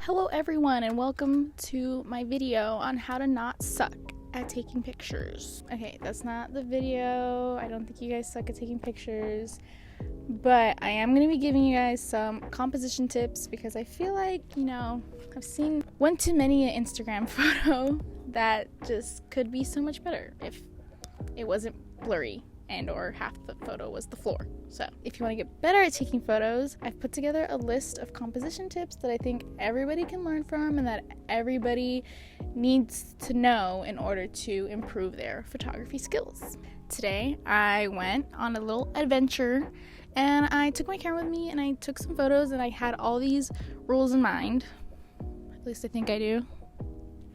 Hello everyone and welcome to my video on how to not suck at taking pictures. Okay, that's not the video. I don't think you guys suck at taking pictures, but I am going to be giving you guys some composition tips because I feel like, I've seen one too many Instagram photo that just could be so much better if it wasn't blurry and or half the photo was the floor. So if you want to get better at taking photos, I've put together a list of composition tips that I think everybody can learn from and that everybody needs to know in order to improve their photography skills. Today I went on a little adventure and I took my camera with me and I took some photos and I had all these rules in mind. At least I think I do.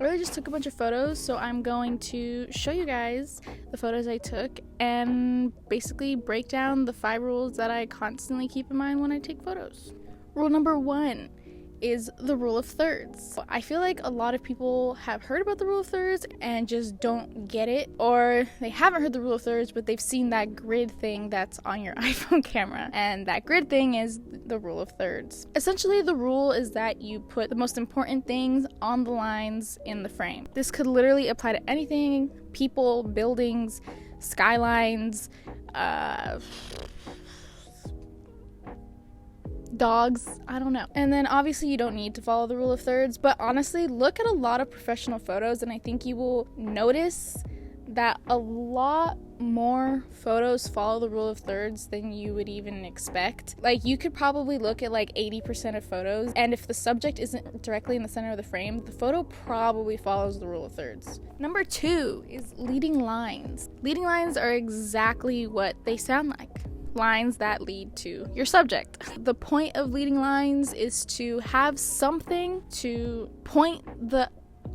I really just took a bunch of photos, so I'm going to show you guys the photos I took and basically break down the 5 rules that I constantly keep in mind when I take photos. Rule number 1 is the rule of thirds. I feel like a lot of people have heard about the rule of thirds and just don't get it, or they haven't heard the rule of thirds but they've seen that grid thing that's on your iPhone camera, and that grid thing is the rule of thirds. Essentially, the rule is that you put the most important things on the lines in the frame. This could literally apply to anything: people, buildings, skylines, dogs, I don't know. And then obviously you don't need to follow the rule of thirds, but honestly, look at a lot of professional photos and I think you will notice that a lot more photos follow the rule of thirds than you would even expect. Like, you could probably look at like 80% of photos, and if the subject isn't directly in the center of the frame, the photo probably follows the rule of thirds. Number 2 is leading lines. Leading lines are exactly what they sound like: lines that lead to your subject. The point of leading lines is to have something to point the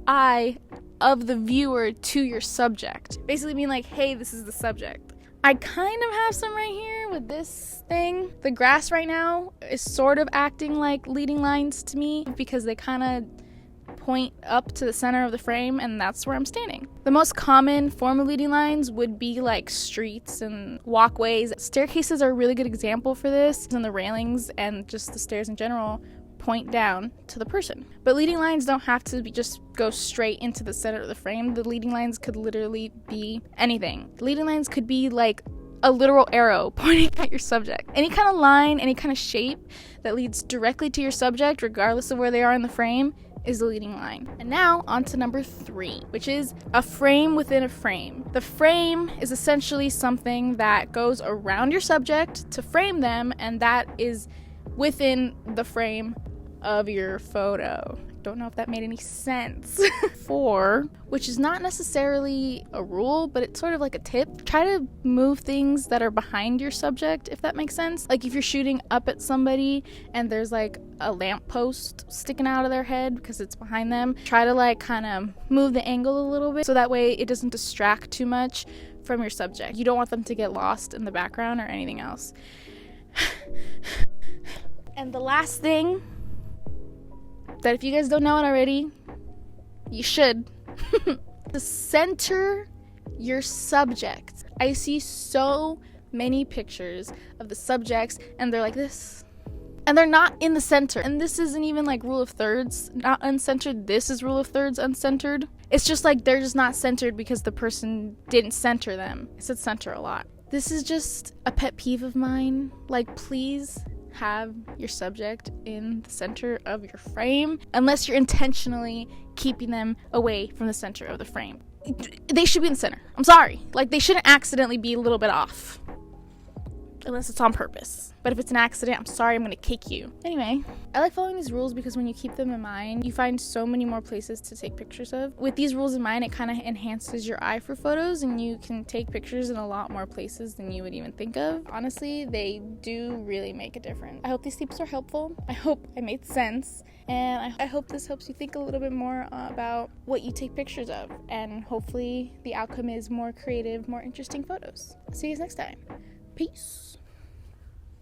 eye of the viewer to your subject. Basically mean like, hey, this is the subject. I kind of have some right here with this thing. The grass right now is sort of acting like leading lines to me because they kind of point up to the center of the frame, and that's where I'm standing. The most common form of leading lines would be like streets and walkways. Staircases are a really good example for this, and the railings and just the stairs in general point down to the person. But leading lines don't have to just go straight into the center of the frame. The leading lines could literally be anything. The leading lines could be like a literal arrow pointing at your subject. Any kind of line, any kind of shape that leads directly to your subject, regardless of where they are in the frame, is the leading line. And now on to number 3, which is a frame within a frame. The frame is essentially something that goes around your subject to frame them, and that is within the frame of your photo. Don't know if that made any sense. 4, which is not necessarily a rule, but it's sort of like a tip. Try to move things that are behind your subject, if that makes sense. Like if you're shooting up at somebody and there's like a lamppost sticking out of their head because it's behind them, try to like kind of move the angle a little bit so that way it doesn't distract too much from your subject. You don't want them to get lost in the background or anything else. And the last thing that, if you guys don't know it already, you should, to center your subject. I see so many pictures of the subjects and they're like this, and they're not in the center. And this isn't even like rule of thirds, not uncentered. This is rule of thirds uncentered. It's just like they're just not centered because the person didn't center them. I said center a lot. This is just a pet peeve of mine. Like, please have your subject in the center of your frame unless you're intentionally keeping them away from the center of the frame. They should be in the center. I'm sorry. Like, they shouldn't accidentally be a little bit off unless it's on purpose. But if it's an accident, I'm sorry, I'm gonna kick you. Anyway, I like following these rules because when you keep them in mind, you find so many more places to take pictures of. With these rules in mind, it kind of enhances your eye for photos and you can take pictures in a lot more places than you would even think of. Honestly, they do really make a difference. I hope these tips are helpful. I hope I made sense. And I hope this helps you think a little bit more about what you take pictures of. And hopefully the outcome is more creative, more interesting photos. See you guys next time. Peace.